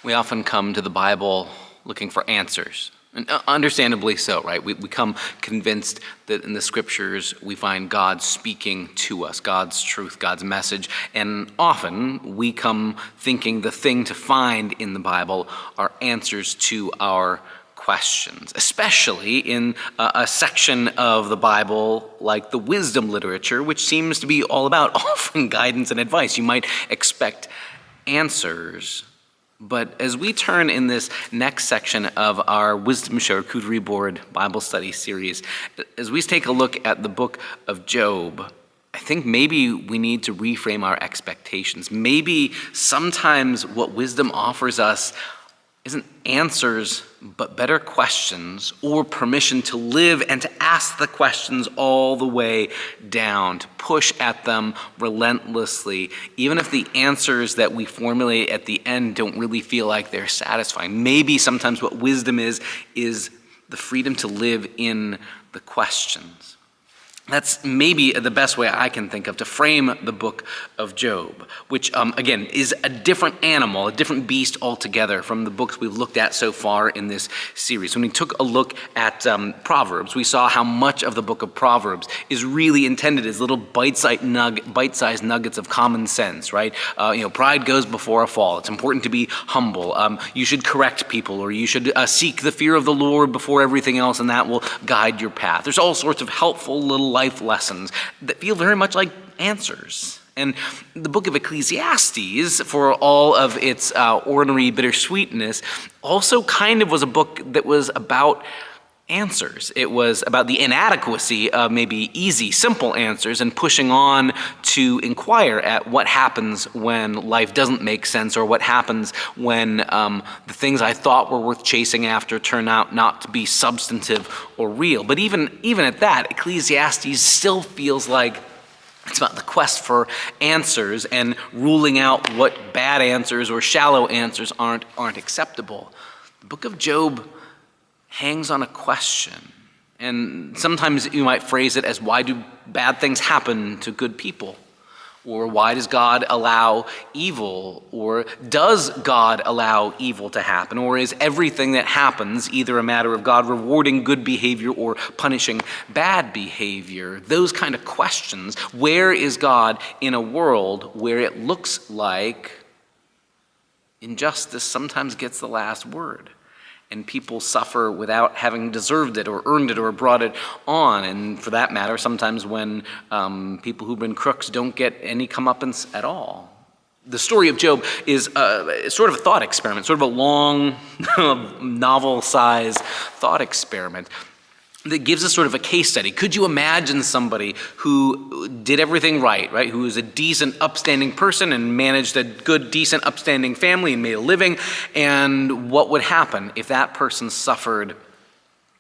We often come to the Bible looking for answers, and understandably so, right? We come convinced that in the scriptures we find God speaking to us, God's truth, God's message, and often we come thinking the thing to find in the Bible are answers to our questions, especially in a section of the Bible like the wisdom literature, which seems to be all about offering guidance and advice. You might expect answers. But as we turn in this next section of our Wisdom Charcuterie Board Bible Study series, as we take a look at the book of Job, I think maybe we need to reframe our expectations. Maybe sometimes what wisdom offers us isn't answers, but better questions, or permission to live and to ask the questions all the way down, to push at them relentlessly, even if the answers that we formulate at the end don't really feel like they're satisfying. Maybe sometimes what wisdom is the freedom to live in the questions. That's maybe the best way I can think of to frame the book of Job, which, again, is a different animal, a different beast altogether from the books we've looked at so far in this series. When we took a look at Proverbs, we saw how much of the book of Proverbs is really intended as little bite-sized nuggets of common sense, right? Pride goes before a fall. It's important to be humble. You should correct people, or you should seek the fear of the Lord before everything else, and that will guide your path. There's all sorts of helpful little life lessons that feel very much like answers. And the book of Ecclesiastes, for all of its ordinary bittersweetness, also kind of was a book that was about answers. It was about the inadequacy of maybe easy, simple answers and pushing on to inquire at what happens when life doesn't make sense, or what happens when the things I thought were worth chasing after turn out not to be substantive or real. But even at that, Ecclesiastes still feels like it's about the quest for answers and ruling out what bad answers or shallow answers aren't acceptable. The book of Job hangs on a question. And sometimes you might phrase it as, why do bad things happen to good people? Or why does God allow evil? Or does God allow evil to happen? Or is everything that happens either a matter of God rewarding good behavior or punishing bad behavior? Those kind of questions. Where is God in a world where it looks like injustice sometimes gets the last word, and people suffer without having deserved it or earned it or brought it on? And for that matter, sometimes when people who've been crooks don't get any comeuppance at all. The story of Job is sort of a thought experiment, sort of a long, novel-sized thought experiment that gives us sort of a case study. Could you imagine somebody who did everything right, who was a decent, upstanding person and managed a good, decent, upstanding family and made a living? And what would happen if that person suffered?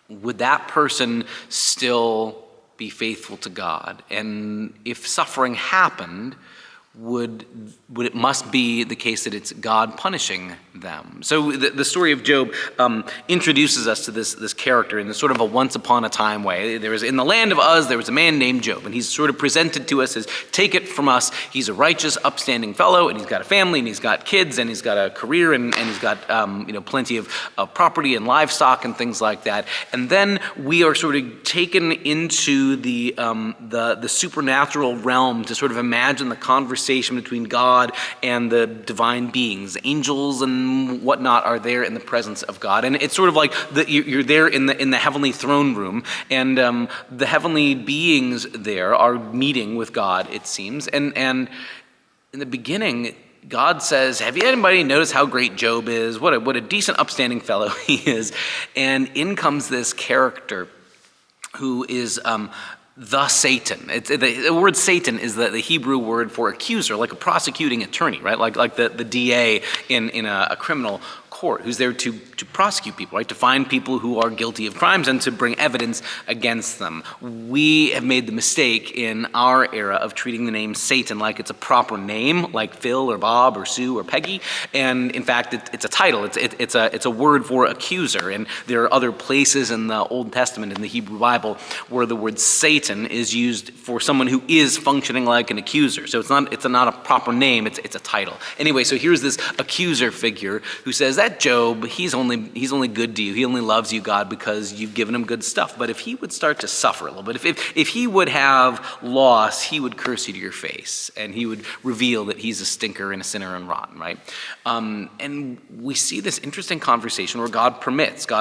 Would that person still be faithful to God? And if suffering happened, would it must be the case that it's God punishing them? So the story of Job introduces us to this character in this sort of a once upon a time way. There was, in the land of Uz, there was a man named Job, and he's sort of presented to us as, take it from us, he's a righteous, upstanding fellow, and he's got a family, and he's got kids, and he's got a career, and he's got plenty of property and livestock and things like that. And then we are sort of taken into the supernatural realm to sort of imagine the conversation between God and the divine beings. Angels and whatnot are there in the presence of God, and it's sort of like you're there in the heavenly throne room, and the heavenly beings there are meeting with God, it seems. And in the beginning, God says, "Have you anybody noticed how great Job is? What a decent, upstanding fellow he is." And in comes this character who is the Satan. The word Satan is the Hebrew word for accuser, like a prosecuting attorney, right? Like the DA in a criminal court, who's there to prosecute people, right? To find people who are guilty of crimes and to bring evidence against them. We have made the mistake in our era of treating the name Satan like it's a proper name, like Phil or Bob or Sue or Peggy. And in fact, it's a title. It's a word for accuser. And there are other places in the Old Testament, in the Hebrew Bible, where the word Satan is used for someone who is functioning like an accuser. So it's not a proper name. It's a title. Anyway, so here's this accuser figure who says that Job, he's only good to you. He only loves you, God, because you've given him good stuff. But if he would start to suffer a little bit, if he would have loss, he would curse you to your face, and he would reveal that he's a stinker and a sinner and rotten, right? And we see this interesting conversation where God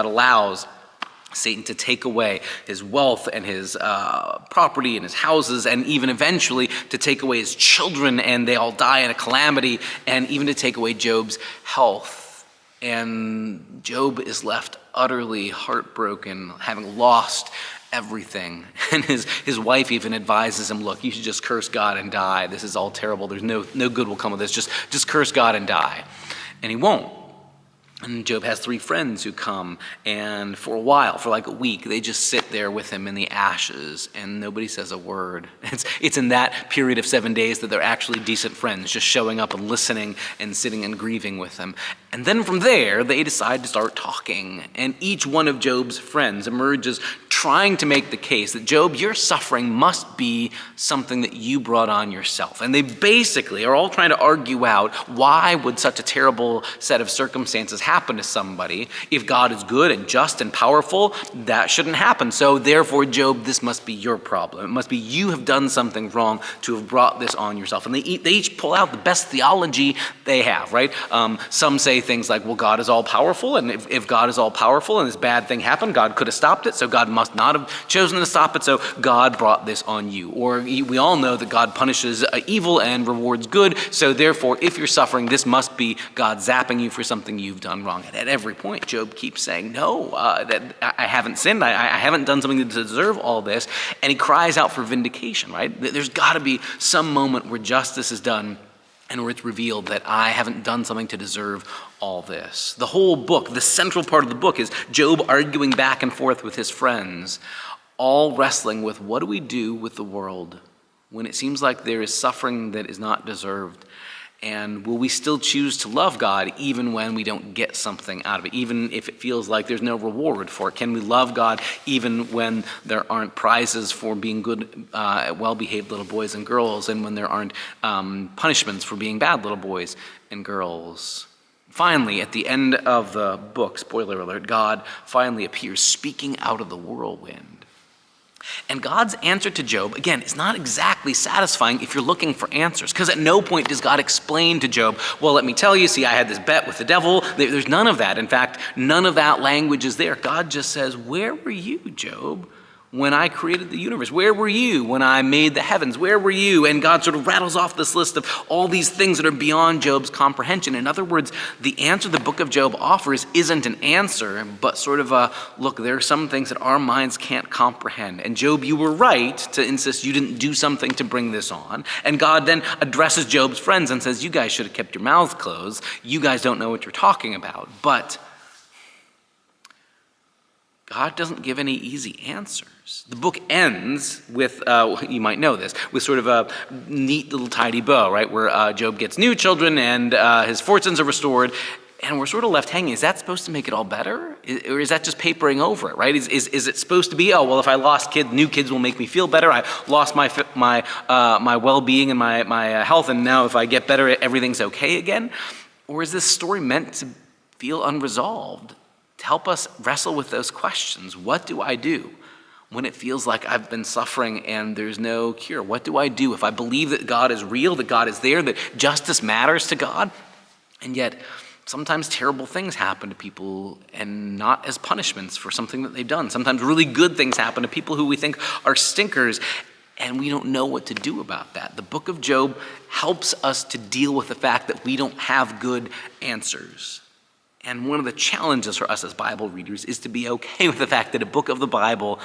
allows Satan to take away his wealth and his property and his houses, and even eventually to take away his children, and they all die in a calamity, and even to take away Job's health. And Job is left utterly heartbroken, having lost everything. And his wife even advises him, look, you should just curse God and die. This is all terrible. There's no good will come of this. Just curse God and die. And he won't. And Job has 3 friends who come, and for a while, for like a week, they just sit there with him in the ashes, and nobody says a word. It's in that period of 7 days that they're actually decent friends, just showing up and listening and sitting and grieving with him. And then from there, they decide to start talking, and each one of Job's friends emerges trying to make the case that, Job, your suffering must be something that you brought on yourself. And they basically are all trying to argue out, why would such a terrible set of circumstances happen to somebody? If God is good and just and powerful, that shouldn't happen. So therefore, Job, this must be your problem. It must be you have done something wrong to have brought this on yourself. And they each pull out the best theology they have, right? Some say things like, well, God is all powerful, and if God is all powerful and this bad thing happened, God could have stopped it, so God must not have chosen to stop it, so God brought this on you. Or we all know that God punishes evil and rewards good, so therefore, if you're suffering, this must be God zapping you for something you've done wrong. And at every point, Job keeps saying, no, that I haven't sinned, I haven't done something to deserve all this, and he cries out for vindication, right? There's got to be some moment where justice is done and where it's revealed that I haven't done something to deserve all this. The whole book, the central part of the book, is Job arguing back and forth with his friends, all wrestling with, what do we do with the world when it seems like there is suffering that is not deserved? And will we still choose to love God even when we don't get something out of it, even if it feels like there's no reward for it? Can we love God even when there aren't prizes for being good, well-behaved little boys and girls, and when there aren't punishments for being bad little boys and girls? Finally, at the end of the book, spoiler alert, God finally appears speaking out of the whirlwind. And God's answer to Job, again, is not exactly satisfying if you're looking for answers, because at no point does God explain to Job, well, let me tell you, see, I had this bet with the devil. There's none of that. In fact, none of that language is there. God just says, where were you, Job, when I created the universe? Where were you when I made the heavens? Where were you? And God sort of rattles off this list of all these things that are beyond Job's comprehension. In other words, the answer the book of Job offers isn't an answer, but sort of a, look, there are some things that our minds can't comprehend. And Job, you were right to insist you didn't do something to bring this on. And God then addresses Job's friends and says, you guys should have kept your mouths closed. You guys don't know what you're talking about. But God doesn't give any easy answers. The book ends with, you might know this, with sort of a neat little tidy bow, right? Where Job gets new children and his fortunes are restored, and we're sort of left hanging. Is that supposed to make it all better? Or is that just papering over it, right? Is it supposed to be, oh, well, if I lost kids, new kids will make me feel better. I lost my well-being and my health, and now if I get better, everything's okay again? Or is this story meant to feel unresolved? To help us wrestle with those questions. What do I do when it feels like I've been suffering and there's no cure? What do I do if I believe that God is real, that God is there, that justice matters to God? And yet, sometimes terrible things happen to people, and not as punishments for something that they've done. Sometimes really good things happen to people who we think are stinkers, and we don't know what to do about that. The book of Job helps us to deal with the fact that we don't have good answers. And one of the challenges for us as Bible readers is to be okay with the fact that a book of the Bible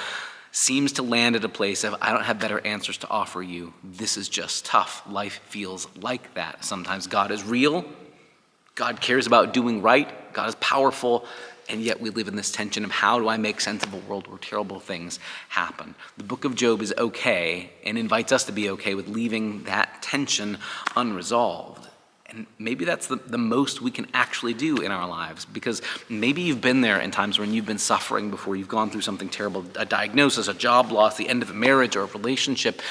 seems to land at a place of, I don't have better answers to offer you. This is just tough. Life feels like that. Sometimes God is real. God cares about doing right. God is powerful. And yet we live in this tension of how do I make sense of a world where terrible things happen? The book of Job is okay and invites us to be okay with leaving that tension unresolved. And maybe that's the most we can actually do in our lives, because maybe you've been there in times when you've been suffering before, you've gone through something terrible, a diagnosis, a job loss, the end of a marriage or a relationship.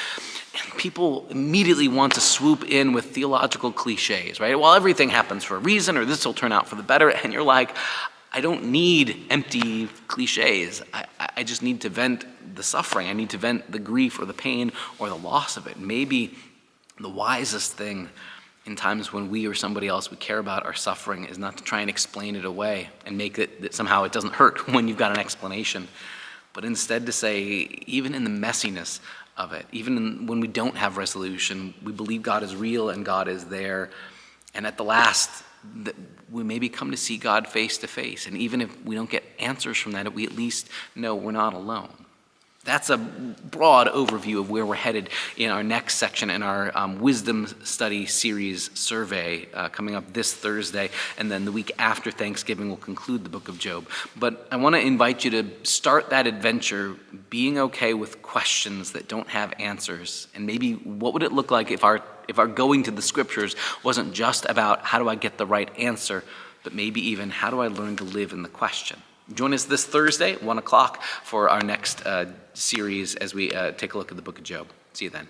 And people immediately want to swoop in with theological cliches, right? Well, everything happens for a reason, or this will turn out for the better. And you're like, I don't need empty cliches. I just need to vent the suffering. I need to vent the grief or the pain or the loss of it. Maybe the wisest thing in times when we or somebody else we care about are suffering is not to try and explain it away and make it that somehow it doesn't hurt when you've got an explanation, but instead to say, even in the messiness of it, when we don't have resolution, we believe God is real and God is there. And at the last, we maybe come to see God face to face. And even if we don't get answers from that, we at least know we're not alone. That's a broad overview of where we're headed in our next section in our Wisdom Study Series survey coming up this Thursday. And then the week after Thanksgiving, we'll conclude the book of Job. But I want to invite you to start that adventure being okay with questions that don't have answers. And maybe what would it look like if our going to the scriptures wasn't just about how do I get the right answer, but maybe even how do I learn to live in the question? Join us this Thursday, 1 o'clock, for our next series as we take a look at the book of Job. See you then.